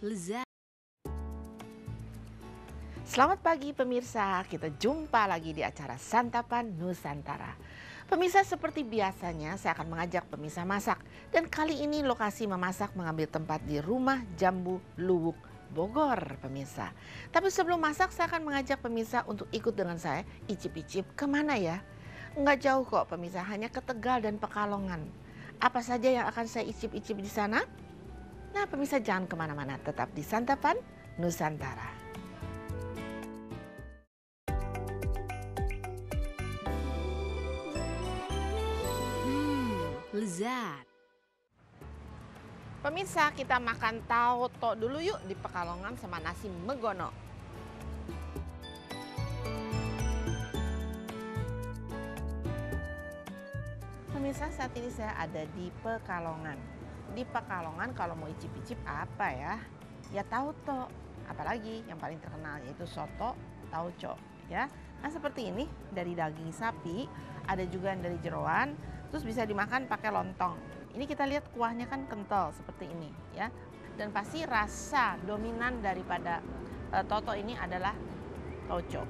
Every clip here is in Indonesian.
lezat. Selamat pagi pemirsa, kita jumpa lagi di acara Santapan Nusantara. Pemirsa, seperti biasanya saya akan mengajak pemirsa masak. Dan kali ini lokasi memasak mengambil tempat di Rumah Jambu Luwuk, Bogor pemirsa. Tapi sebelum masak saya akan mengajak pemirsa untuk ikut dengan saya icip-icip kemana ya? Enggak jauh kok pemirsa, hanya ke Tegal dan Pekalongan. Apa saja yang akan saya icip-icip di sana? Nah pemirsa, jangan kemana-mana, tetap di Santapan Nusantara. Lezat. Pemirsa, kita makan tauto dulu yuk di Pekalongan sama nasi megono. Pemirsa, saat ini saya ada di Pekalongan. Di Pekalongan kalau mau icip-icip apa ya? Ya tauto. Apalagi yang paling terkenal yaitu soto tauco ya. Nah seperti ini dari daging sapi, ada juga yang dari jeroan, terus bisa dimakan pakai lontong. Ini kita lihat kuahnya kan kental seperti ini ya. Dan pasti rasa dominan daripada toto ini adalah tauco.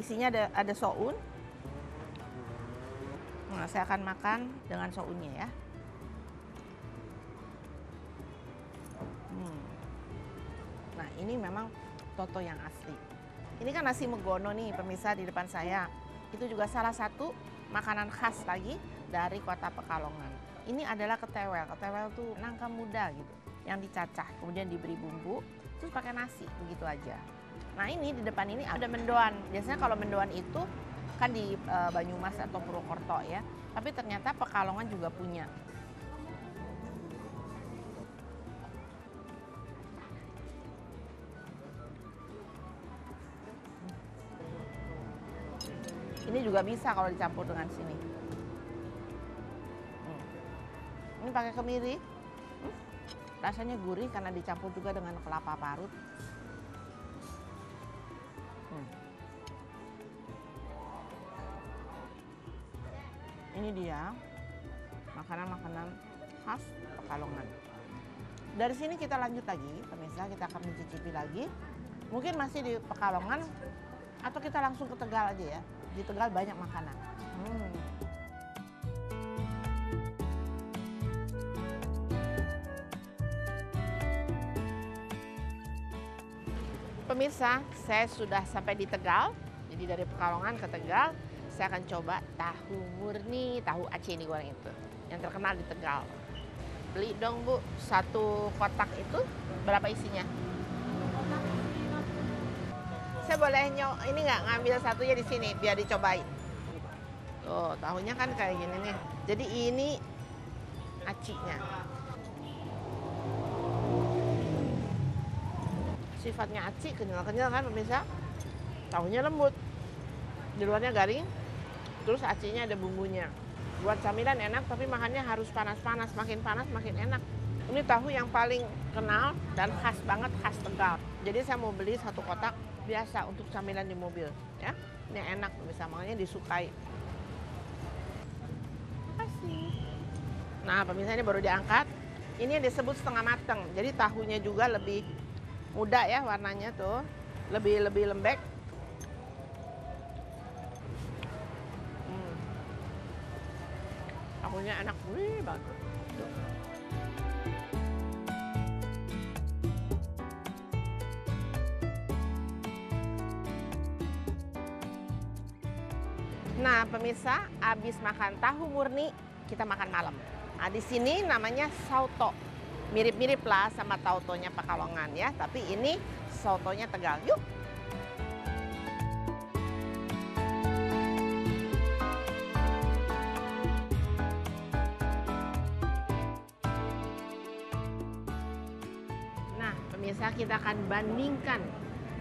Isinya ada soun. Nah, saya akan makan dengan sounnya ya. Nah, ini memang toto yang asli. Ini kan nasi megono nih pemirsa di depan saya. Itu juga salah satu makanan khas lagi dari kota Pekalongan. Ini adalah ketewel. Ketewel tuh nangka muda gitu yang dicacah, kemudian diberi bumbu, terus pakai nasi begitu aja. Nah ini di depan ini ada mendoan. Biasanya kalau mendoan itu kan di Banyumas atau Purwokerto ya. Tapi ternyata Pekalongan juga punya. Ini juga bisa kalau dicampur dengan sini. Ini pakai kemiri. Rasanya gurih karena dicampur juga dengan kelapa parut. Ini dia makanan-makanan khas Pekalongan. Dari sini kita lanjut lagi, pemirsa, kita akan mencicipi lagi. Mungkin masih di Pekalongan atau kita langsung ke Tegal aja ya. Di Tegal banyak makanan. Pemirsa, saya sudah sampai di Tegal. Jadi dari Pekalongan ke Tegal, saya akan coba tahu murni, tahu Aceh ini goreng itu. Yang terkenal di Tegal. Beli dong Bu, satu kotak itu berapa isinya? Saya boleh ini nggak ngambil satunya di sini biar dicobain. Tuh, tahunya kan kayak gini nih. Jadi ini acinya. Sifatnya aci, kenyal-kenyal kan pemirsa. Tahunya lembut. Di luarnya garing, terus acinya ada bumbunya. Buat camilan enak, tapi makannya harus panas-panas. Makin panas makin enak. Ini tahu yang paling kenal dan khas banget, khas Tegal. Jadi saya mau beli satu kotak biasa untuk camilan di mobil ya. Ini enak bisa, makanya disukai. Kasih. Nah pemirsa, ini baru diangkat. Ini yang disebut setengah mateng. Jadi tahunya juga lebih muda ya warnanya tuh, lebih lembek. Tahunya enak banget. Nah pemirsa, habis makan tahu murni, kita makan malam. Nah di sini namanya sauto. Mirip-mirip lah sama tautonya Pekalongan ya, tapi ini sautonya Tegal. Yuk! Nah pemirsa, kita akan bandingkan.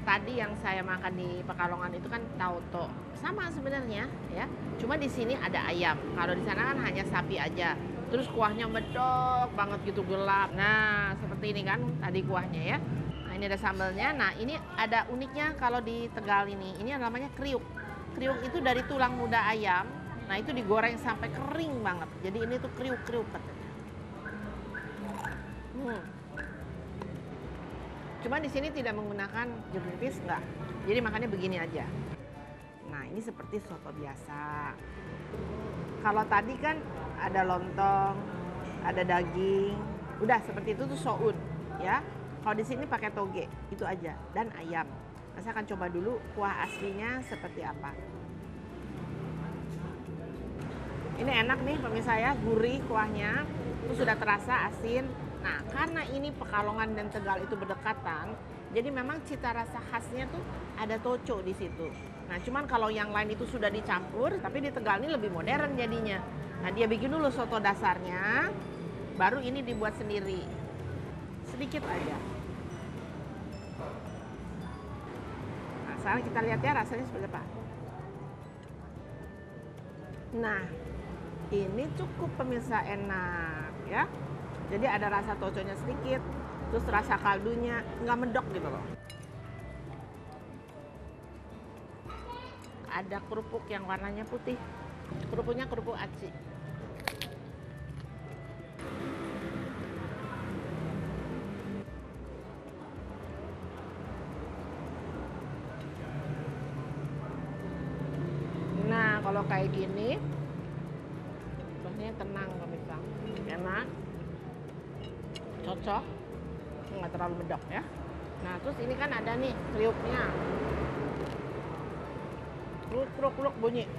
Tadi yang saya makan di Pekalongan itu kan tauto. Sama sebenarnya ya. Cuma di sini ada ayam. Kalau di sana kan hanya sapi aja. Terus kuahnya medok banget gitu, gelap. Nah, seperti ini kan tadi kuahnya ya. Nah, ini ada sambalnya. Nah, ini ada uniknya kalau di Tegal ini. Ini namanya kriuk. Kriuk itu dari tulang muda ayam. Nah, itu digoreng sampai kering banget. Jadi ini tuh kriuk-kriuk katanya. Hmm. Cuma di sini tidak menggunakan jeruk nipis, enggak. Jadi makannya begini aja. Nah, ini seperti soto biasa. Kalau tadi kan ada lontong, ada daging, udah seperti itu tuh soun, ya. Kalau di sini pakai toge, itu aja, dan ayam. Nah, saya akan coba dulu kuah aslinya seperti apa. Ini enak nih pemirsa ya, gurih kuahnya, itu sudah terasa asin. Nah, karena ini Pekalongan dan Tegal itu berdekatan, jadi memang cita rasa khasnya tuh ada toco di situ. Nah, cuman kalau yang lain itu sudah dicampur, tapi di Tegal ini lebih modern jadinya. Nah, dia bikin dulu soto dasarnya, baru ini dibuat sendiri. Sedikit aja. Nah, sekarang kita lihat ya rasanya seperti apa. Nah, ini cukup pemirsa, enak ya. Jadi ada rasa toconya sedikit, terus rasa kaldunya nggak medok gitu loh. Ada kerupuk yang warnanya putih, kerupuknya kerupuk aci. Nah, kalau kayak gini rasanya tenang pemirsa, enak, cocok, nggak terlalu medok ya. Nah, terus ini kan ada nih kriuknya, kruk bunyi.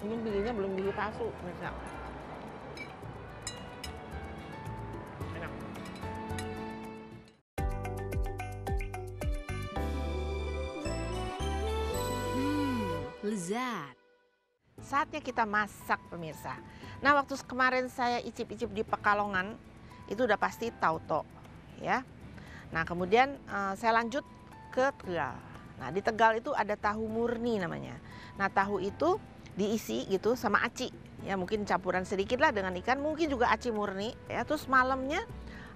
Ini giginya belum gigi palsu pemirsa, enak. Lezat. Saatnya kita masak pemirsa. Nah, waktu kemarin saya icip-icip di Pekalongan, itu udah pasti tauco ya. Nah, kemudian saya lanjut ke Tegal. Nah, di Tegal itu ada tahu murni namanya. Nah, tahu itu diisi gitu sama aci. Ya, mungkin campuran sedikit lah dengan ikan, mungkin juga aci murni ya. Terus malamnya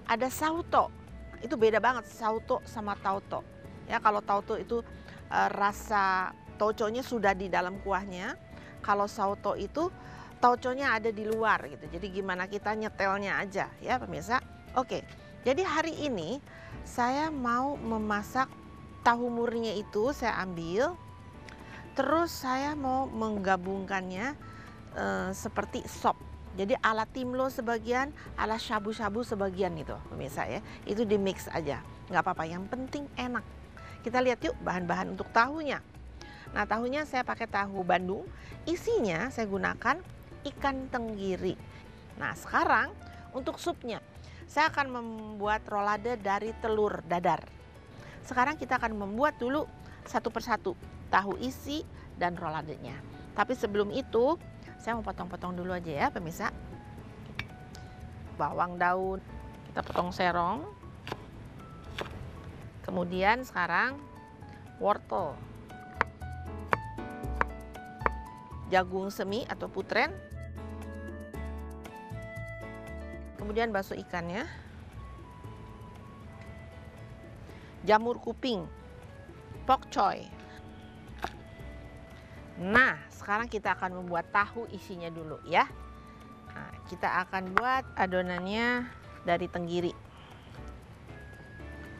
ada sauto. Itu beda banget sauto sama tauco. Ya, kalau tauco itu rasa tauconya sudah di dalam kuahnya. Kalau sauto itu tauconya ada di luar gitu. Jadi gimana kita nyetelnya aja ya pemirsa. Oke, jadi hari ini saya mau memasak tahu murninya itu saya ambil. Terus saya mau menggabungkannya seperti sop. Jadi ala timlo sebagian, ala shabu-shabu sebagian gitu pemirsa ya. Itu di mix aja, nggak apa-apa, yang penting enak. Kita lihat yuk bahan-bahan untuk tahunya. Nah, tahunya saya pakai tahu Bandung, isinya saya gunakan ikan tenggiri. Nah, sekarang untuk supnya, saya akan membuat rolade dari telur dadar. Sekarang kita akan membuat dulu satu persatu tahu isi dan roladenya. Tapi sebelum itu, saya mau potong-potong dulu aja ya pemirsa. Bawang daun, kita potong serong. Kemudian sekarang wortel. Jagung semi atau putren, kemudian bakso ikannya, jamur kuping, pok choy. Nah, sekarang kita akan membuat tahu isinya dulu ya. Nah, kita akan buat adonannya dari tenggiri.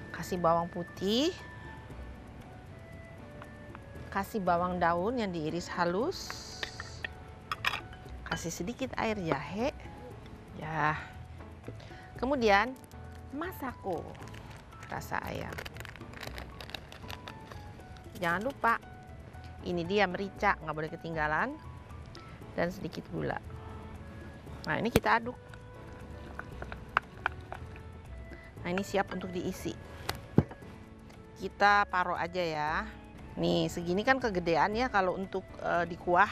Kasih bawang putih, kasih bawang daun yang diiris halus, kasih sedikit air jahe, ya. Kemudian masako rasa ayam. Jangan lupa, ini dia merica, nggak boleh ketinggalan, dan sedikit gula. Nah, ini kita aduk. Nah, ini siap untuk diisi. Kita taruh aja ya. Nih, segini kan kegedean ya kalau untuk di kuah.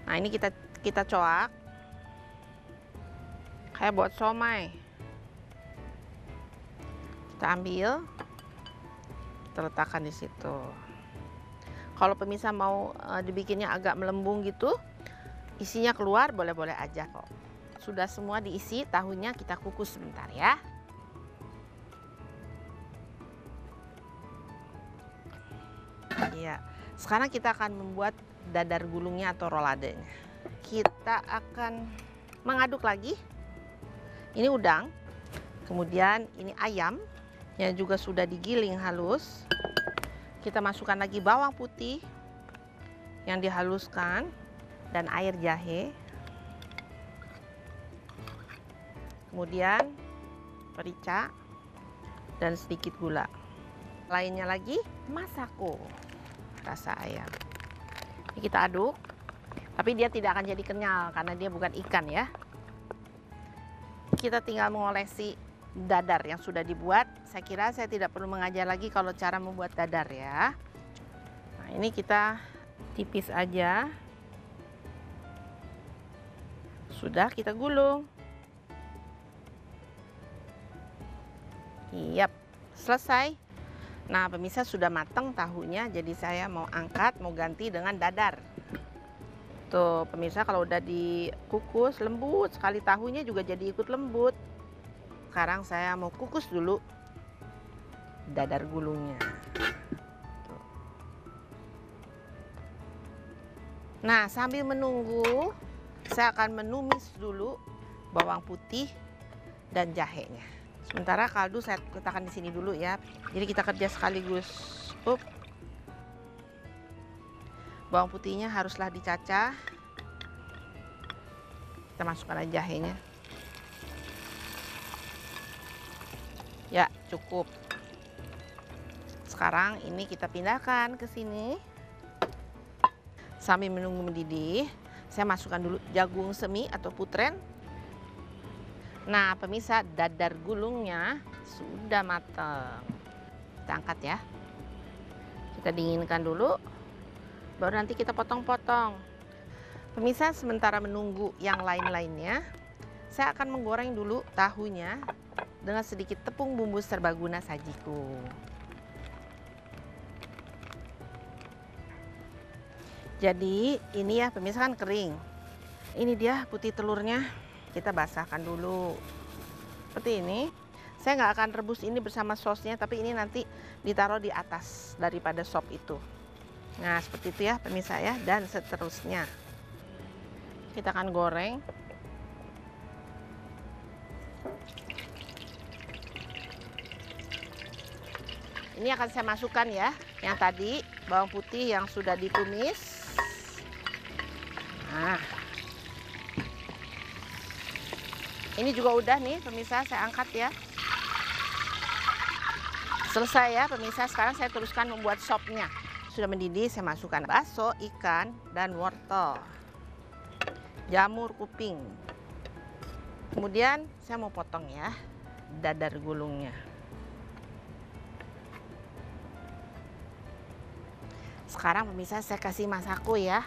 Nah, ini kita coak kayak buat somai. Kita ambil, kita letakkan di situ. Kalau pemirsa mau dibikinnya agak melembung gitu, isinya keluar, boleh-boleh aja kok. Sudah semua diisi, tahunya kita kukus sebentar ya. Iya, sekarang kita akan membuat dadar gulungnya atau roladenya. kita akan mengaduk lagi. Ini udang, kemudian ini ayam yang juga sudah digiling halus. Kita masukkan lagi bawang putih yang dihaluskan dan air jahe. Kemudian merica dan sedikit gula. Lainnya lagi masako rasa ayam. Ini kita aduk, tapi dia tidak akan jadi kenyal karena dia bukan ikan ya. Kita tinggal mengolesi dadar yang sudah dibuat. Saya kira saya tidak perlu mengajar lagi kalau cara membuat dadar ya. Nah, ini kita tipis aja. Sudah kita gulung. Yap, selesai. Nah, pemirsa sudah matang tahunya, jadi saya mau angkat, mau ganti dengan dadar. Tuh, pemirsa kalau udah dikukus lembut sekali, tahunya juga jadi ikut lembut. Sekarang saya mau kukus dulu dadar gulungnya. Tuh. Nah, sambil menunggu, saya akan menumis dulu bawang putih dan jahenya. Sementara kaldu saya letakkan di sini dulu ya. Jadi kita kerja sekaligus. Bawang putihnya haruslah dicacah. Kita masukkan aja jahenya. Ya, cukup. Sekarang ini kita pindahkan ke sini. Sambil menunggu mendidih, saya masukkan dulu jagung semi atau putren. Nah, pemirsa, dadar gulungnya sudah matang. Kita angkat ya. Kita dinginkan dulu, baru nanti kita potong-potong. Pemirsa, sementara menunggu yang lain-lainnya, saya akan menggoreng dulu tahunya dengan sedikit tepung bumbu serbaguna sajiku. Jadi ini ya pemirsa kan kering. Ini dia putih telurnya. Kita basahkan dulu seperti ini. Saya nggak akan rebus ini bersama sosnya, tapi ini nanti ditaruh di atas daripada sop itu. Nah, seperti itu ya pemirsa ya, dan seterusnya. Kita akan goreng. Ini akan saya masukkan ya, yang tadi bawang putih yang sudah ditumis. Nah, ini juga udah nih pemirsa, saya angkat ya. Selesai ya pemirsa, sekarang saya teruskan membuat sopnya. Sudah mendidih, saya masukkan bakso, ikan, dan wortel. Jamur kuping. Kemudian saya mau potong ya dadar gulungnya. Sekarang pemirsa saya kasih masako ya.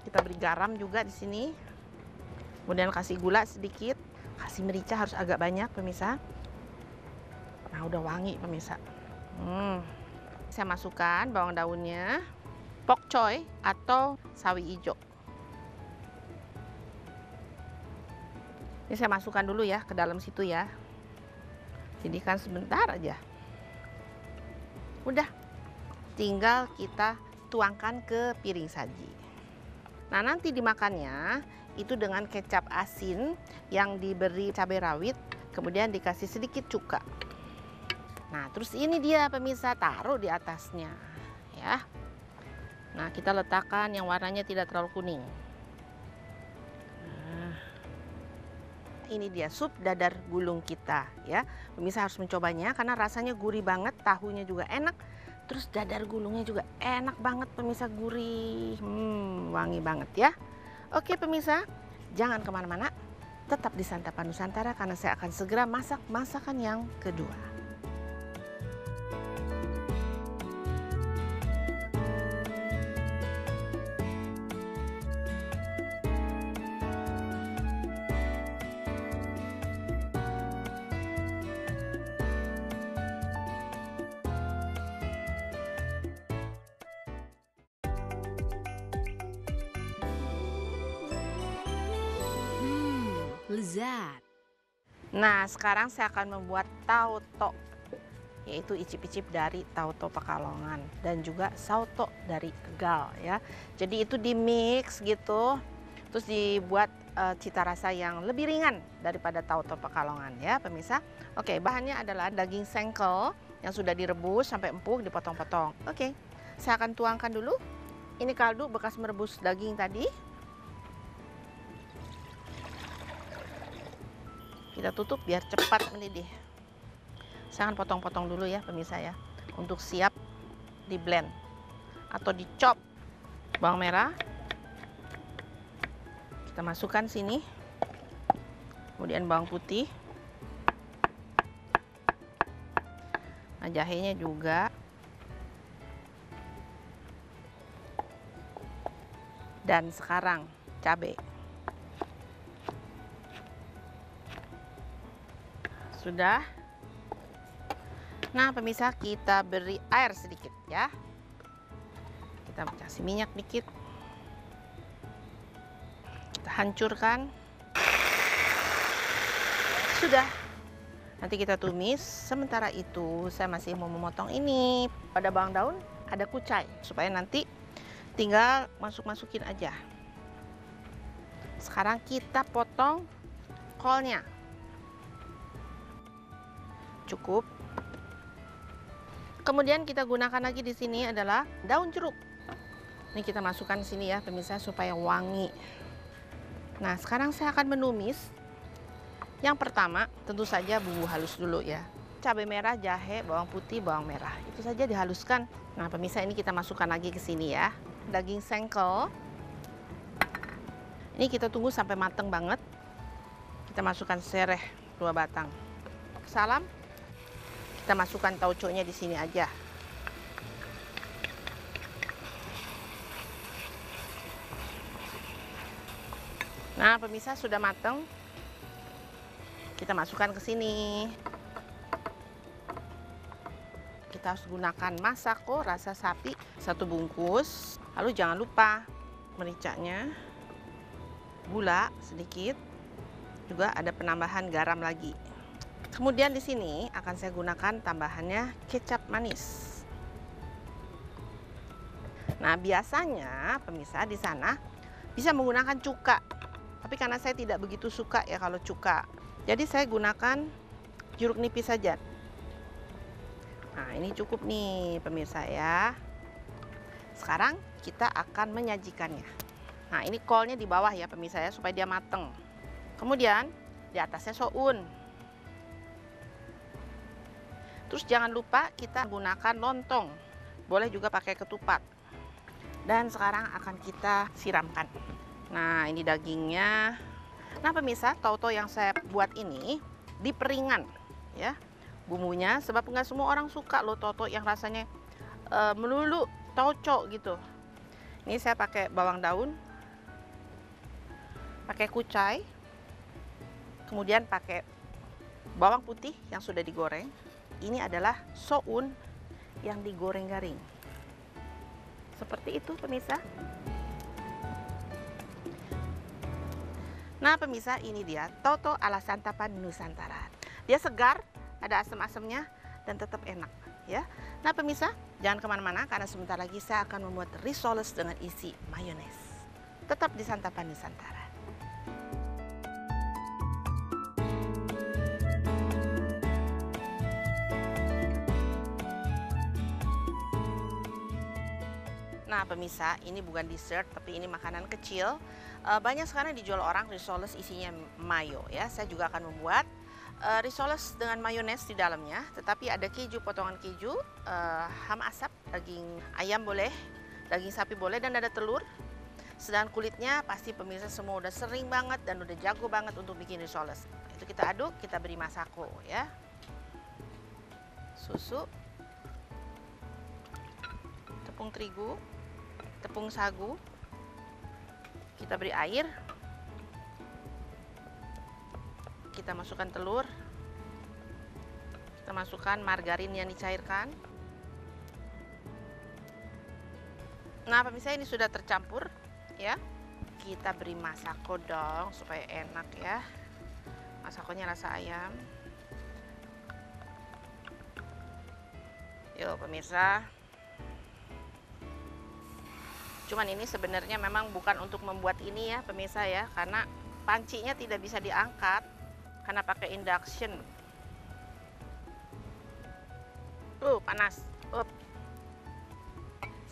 Kita beri garam juga di sini. Kemudian kasih gula sedikit, kasih merica harus agak banyak pemirsa. Nah, udah wangi pemirsa. Saya masukkan bawang daunnya, pok choy atau sawi hijau. Ini saya masukkan dulu ya ke dalam situ ya. Didihkan sebentar aja. Udah, tinggal kita tuangkan ke piring saji. Nah, nanti dimakannya itu dengan kecap asin yang diberi cabai rawit, kemudian dikasih sedikit cuka. Nah, terus ini dia pemirsa, taruh di atasnya ya. Nah, kita letakkan yang warnanya tidak terlalu kuning. Nah, ini dia sup dadar gulung kita ya. Pemirsa harus mencobanya karena rasanya gurih banget, tahunya juga enak. Terus dadar gulungnya juga enak banget pemirsa, gurih, wangi banget ya. Oke pemirsa, jangan kemana-mana, tetap di Santapan Nusantara karena saya akan segera masak masakan yang kedua. Lezat. Nah, sekarang saya akan membuat tauto. yaitu icip-icip dari Tauco Pekalongan dan juga Sauto dari Tegal ya. Jadi itu di mix gitu, terus dibuat cita rasa yang lebih ringan daripada Tauco Pekalongan ya pemirsa. Oke, bahannya adalah daging sengkel yang sudah direbus sampai empuk, dipotong-potong. Oke, saya akan tuangkan dulu. Ini kaldu bekas merebus daging tadi. Kita tutup biar cepat mendidih. Saya akan potong-potong dulu ya pemirsa ya, untuk siap di blend atau dicop. Bawang merah kita masukkan sini, kemudian bawang putih, nah jahenya juga, dan sekarang cabai. Sudah. Nah pemirsa, kita beri air sedikit ya. Kita kasih minyak dikit. Kita hancurkan. Sudah. Nanti kita tumis. Sementara itu saya masih mau memotong ini. Pada bawang daun ada kucai, supaya nanti tinggal masukin aja. Sekarang kita potong kolnya. Cukup. Kemudian kita gunakan lagi di sini adalah daun jeruk. Ini kita masukkan di sini ya pemirsa supaya wangi. Nah, sekarang saya akan menumis. Yang pertama, tentu saja bumbu halus dulu ya. Cabai merah, jahe, bawang putih, bawang merah. Itu saja dihaluskan. Nah, pemirsa ini kita masukkan lagi ke sini ya. Daging sengkel. Ini kita tunggu sampai mateng banget. Kita masukkan sereh 2 batang. Salam. Kita masukkan tauconya di sini aja. Nah, pemirsa sudah matang. Kita masukkan ke sini. Kita harus gunakan masako rasa sapi 1 bungkus. Lalu jangan lupa mericanya, gula sedikit, juga ada penambahan garam lagi. Kemudian di sini akan saya gunakan tambahannya kecap manis. Nah, biasanya pemirsa di sana bisa menggunakan cuka. Tapi karena saya tidak begitu suka ya kalau cuka. Jadi saya gunakan jeruk nipis saja. Nah, ini cukup nih pemirsa ya. Sekarang kita akan menyajikannya. Nah, ini kolnya di bawah ya pemirsa ya, supaya dia mateng. Kemudian di atasnya soun. Terus jangan lupa kita gunakan lontong, boleh juga pakai ketupat. Dan sekarang akan kita siramkan. Nah, ini dagingnya. Nah pemirsa, tauco yang saya buat ini diperingan ya bumbunya, sebab nggak semua orang suka loh tauco yang rasanya melulu tauco gitu. Ini saya pakai bawang daun, pakai kucai, kemudian pakai bawang putih yang sudah digoreng. Ini adalah soun yang digoreng garing. Seperti itu pemirsa. Nah pemirsa, ini dia tauco ala santapan Nusantara. Dia segar, ada asam-asamnya dan tetap enak ya. Nah pemirsa, jangan kemana-mana karena sebentar lagi saya akan membuat risoles dengan isi mayones. Tetap di santapan Nusantara. Nah pemirsa, ini bukan dessert tapi ini makanan kecil. Banyak sekarang dijual orang risoles isinya mayo ya. Saya juga akan membuat risoles dengan mayones di dalamnya, tetapi ada keju, potongan keju, ham asap, daging ayam boleh, daging sapi boleh, dan ada telur. Sedangkan kulitnya pasti pemirsa semua udah sering banget dan udah jago banget untuk bikin risoles. Itu kita aduk, kita beri masako ya. Susu, tepung terigu, tepung sagu, kita beri air, kita masukkan telur, kita masukkan margarin yang dicairkan. Nah pemirsa, ini sudah tercampur ya. Kita beri masako dong supaya enak ya. Masakonya rasa ayam. Yuk pemirsa. Cuman ini sebenarnya memang bukan untuk membuat ini ya pemirsa ya, karena pancinya tidak bisa diangkat karena pakai induction. Panas.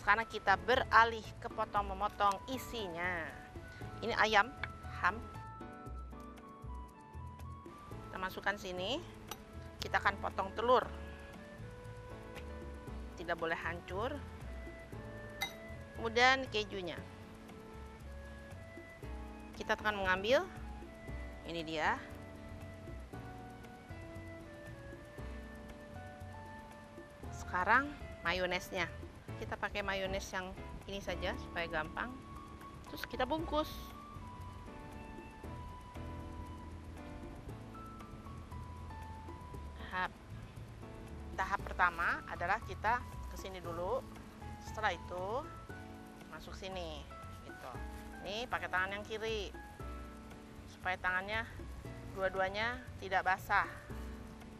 Sekarang kita beralih ke memotong isinya. Ini ayam, ham. Kita masukkan sini. Kita akan potong telur. Tidak boleh hancur. Kemudian kejunya. Kita akan mengambil. Ini dia. Sekarang mayonesnya. Kita pakai mayones yang ini saja supaya gampang. Terus kita bungkus. Tahap pertama adalah kita kesini dulu. Setelah itu masuk sini gitu. Nih pakai tangan yang kiri supaya tangannya dua-duanya tidak basah.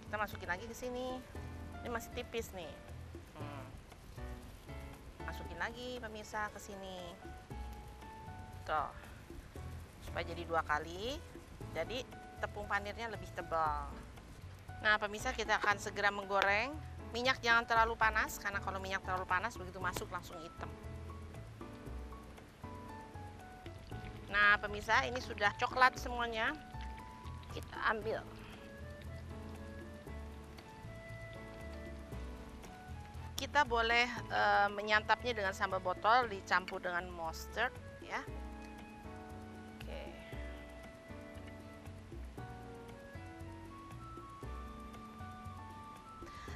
Kita masukin lagi ke sini. Ini masih tipis nih. Masukin lagi pemirsa ke sini. Tuh. Supaya jadi 2 kali. Jadi tepung panirnya lebih tebal. Nah, pemirsa kita akan segera menggoreng. Minyak jangan terlalu panas karena kalau minyak terlalu panas begitu masuk langsung hitam. Nah, pemirsa ini sudah coklat semuanya. Kita ambil. Kita boleh menyantapnya dengan sambal botol dicampur dengan mustard ya. Oke.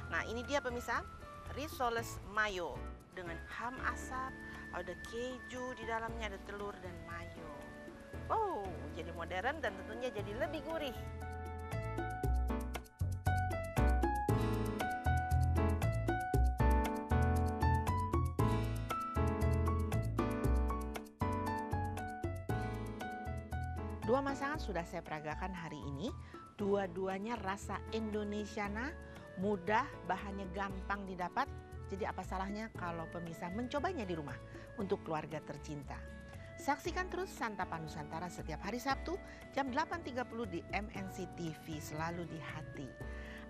Nah, ini dia pemirsa, risoles mayo dengan ham asap, ada keju di dalamnya, ada telur dan mayo. Wow, jadi modern dan tentunya jadi lebih gurih. Dua masakan sudah saya peragakan hari ini. Dua-duanya rasa Indonesiana, mudah, bahannya gampang didapat. Jadi apa salahnya kalau pemirsa mencobanya di rumah untuk keluarga tercinta. Saksikan terus Santapan Nusantara setiap hari Sabtu jam 8.30 di MNC TV, selalu di hati.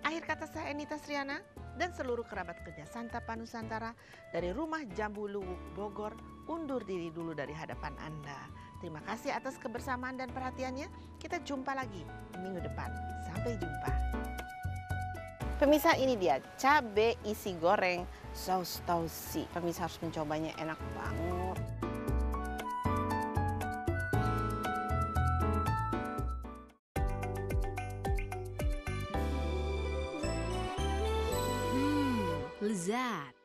Akhir kata saya Enita Sriana dan seluruh kerabat kerja Santapan Nusantara dari Rumah Jambu Luwuk Bogor undur diri dulu dari hadapan Anda. Terima kasih atas kebersamaan dan perhatiannya. Kita jumpa lagi minggu depan. Sampai jumpa. Pemirsa, ini dia cabai isi goreng saus tausi. Pemirsa harus mencobanya, enak banget. Lezat.